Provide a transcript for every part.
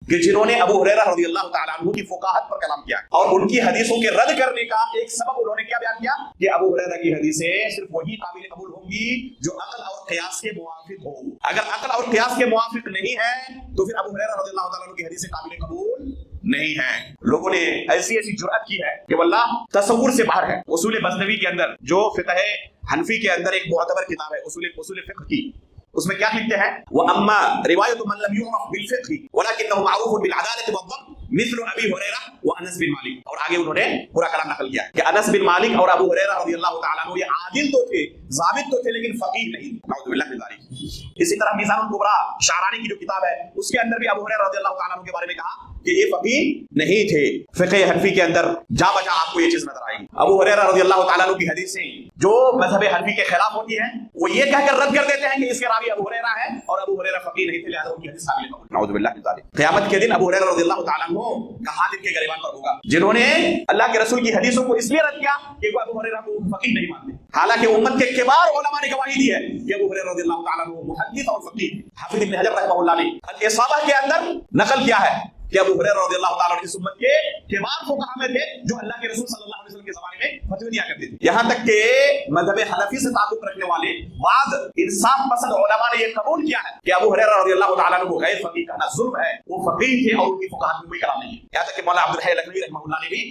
کہ جنہوں نے ابو ہریرہ رضی اللہ تعالیٰ عنہ کی فقاہت پر کلام کیا اور ان کی حدیثوں کے رد کرنے کا ایک سبب انہوں نے کیا بیان کیا کہ ابو ہریرہ کی حدیثیں صرف وہی قابل قبول ہوں گی جو عقل اور قیاس کے موافق ہو. اگر عقل اور قیاس کے موافق نہیں ہے تو پھر ابو ہریرہ رضی اللہ تعالیٰ عنہ کی حدیثیں قابل قبول نہیں ہے. لوگوں نے ایسی جرأت کی ہے کہ واللہ تصور سے باہر ہے. اصول بزنوی کے اندر جو فقہ حنفی کے اندر ایک معتبر کتاب ہے اصول فقہ کی، اس میں کیا لکھتے ہیں؟ وَأَمَّا رِوَایَةُ مَنْ لَمْ يُعْرَفْ بِالْفِقْهِ وَلَكِنَّهُ مَعْرُوفٌ بِالْعَدَالَةِ وَالضَّبْطِ مثل ابی ہریرہ وانس بن مالک. اور آگے انہوں نے پورا کلام نقل کیا کہ انس بن مالک اور ابو ہریرہ رضی اللہ تعالیٰ عنہ یہ عادل تو تھے، ضابط تو تھے، لیکن فقیہ نہیں. نعوذ باللہ من ذلک. اسی طرح میزان الکبریٰ شعرانی کی جو کتاب ہے اس کے اندر بھی ابو ہریرہ رضی اللہ تعالیٰ عنہ کے بارے میں کہا کہ یہ فقیہ نہیں تھے. فقہ حنفی کے اندر جا بجا آپ کو یہ چیز نظر آئے گی. ابو ہریرہ رضی اللہ تعالیٰ عنہ کی حدیثیں جو مذہب حنفی کے خلاف ہوتی ہیں وہ یہ کہہ کر رد کر دیتے ہیں کہ اس کے راوی ابو ہریرہ ہے اور ابو ہریرہ فقیہ نہیں تھے، لہذا ان کی حدیث قابل قبول. نعوذ باللہ من ذلک. قیامت کے دن ابو ہریرہ رضی اللہ تعالیٰ عنہ کا ہاتھ ان کے گریبان پر ہوگا جنہوں نے اللہ کے رسول کی حدیثوں کو اس لیے رد کیا کہ وہ ابو ہریرہ کو فقیہ نہیں مانتے، حالانکہ امت کے کبار علماء نے گواہی دی ہے کہ ابو ہریرہ رضی اللہ تعالیٰ عنہ محدث اور فقیہ. حافظ ابن حجر رحمہ اللہ نے الاصابہ کے اندر نقل کیا ہے کہ ابو ہریرہ رضی اللہ تعالیٰ عنہ اس امت کے کبار فقہاء میں تھے جو اللہ کے رسول صلی اللہ علیہ وسلم کے زمانے میں فتوی دیا کرتے تھے. یہاں تک کہ مذہب حنفی سے تعلق رکھنے والے بعض انصاف پسند علماء نے یہ قبول کیا ہے کہ ابو ہریرہ رضی اللہ تعالیٰ عنہ غیر فقیہ کہنا ظلم ہے، وہ فقیہ تھے اور ان کی فقاہت میں کوئی کلام نہیں ہے. یہاں تک کہ مولانا عبد الحی لکھنوی رحمہ اللہ نے بھی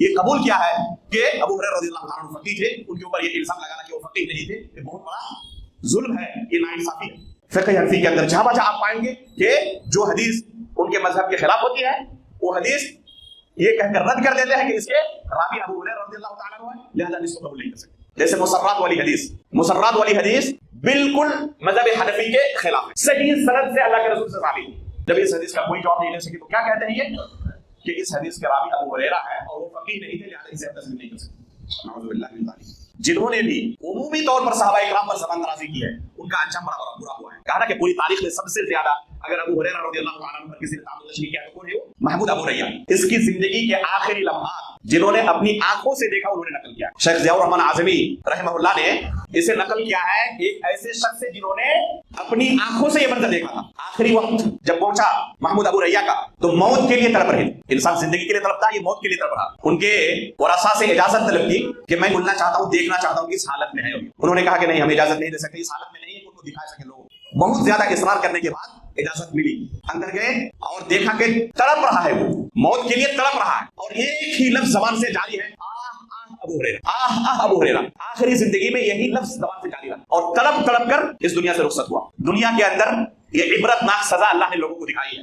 یہ قبول کیا ہے کہ ابو ہریرہ رضی اللہ تعالیٰ عنہ فقیہ تھے. ان کے اوپر یہ الزام لگانا کہ وہ فقیہ نہیں تھے یہ بہت بڑا ظلم ہے، یہ ناانصافی ہے. فقہ حنفی کے اندر جہاں بجا آپ پائیں گے کہ جو حدیث ان کے مذہب کے خلاف ہوتی ہے وہ حدیث یہ کہہ کر رد کر دیتے ہیں کہ اس کے راوی ابو ہریرہ رضی اللہ تعالیٰ عنہ ہے، لہذا اس کو قبول نہیں کر سکتے. جیسے مسرات والی حدیث بالکل مذہب حنفی کے خلاف ہے، صحیح سند سے اللہ کے رسول سے ثابت. جب اس حدیث کا کوئی جواب نہیں لے سکے تو کیا کہتے ہیں یہ کہ اس حدیث کے راوی ابو ہریرہ ہے اور وہ فقیہ نہیں تھے، لہذا اسے تسلیم نہیں کر سکتے. نعوذ باللہ من ذلک. جنہوں نے بھی عمومی طور پر صحابہ کرام پر زبان درازی کی ہے ان کا انجام بڑا برا ہوا ہے. کہا نا کہ پوری تاریخ میں سب سے زیادہ اگر ابو ہریرہ رضی اللہ تعالیٰ عنہ پر کسی نے تعامل تشریح کیا تو کون ہے وہ؟ محمود ابو ریان. اس کی زندگی کے آخری لمحات جنہوں نے اپنی آنکھوں سے دیکھا انہوں نے نقل کیا. شیخ ضیاء الرحمن اعظمی رحمہ اللہ نے اسے نقل کیا ہے ایک ایسے شخص سے جنہوں نے اپنی آنکھوں سے یہ منظر دیکھا تھا. آخری وقت جب پہنچا محمود ابو ریان کا تو موت کے لیے تڑپ رہے تھے. انسان زندگی کے لیے تڑپتا ہے، یہ موت کے لیے تڑپ رہا. ان کے ورثاء سے اجازت طلب کی کہ میں ملنا چاہتا ہوں، دیکھنا چاہتا ہوں کہ اس حالت میں ہے. انہوں نے کہا کہ نہیں ہم اجازت نہیں دے سکتے، اس حالت میں نہیں ہے کہ ان کو دکھا سکے لوگ. بہت زیادہ اصرار کرنے کے بعد اجازت ملی. اندر گئے اور دیکھا کہ تڑپ رہا ہے، وہ موت کے لیے تڑپ رہا ہے اور ایک ہی لفظ زبان سے جاری ہے، ابو ہریرہ، ابو ہریرہ. آخری زندگی میں یہی لفظ زبان سے جاری رہا اور تڑپ تڑپ کر اس دنیا سے رخصت ہوا. دنیا کے اندر یہ عبرتناک سزا اللہ نے لوگوں کو دکھائی ہے.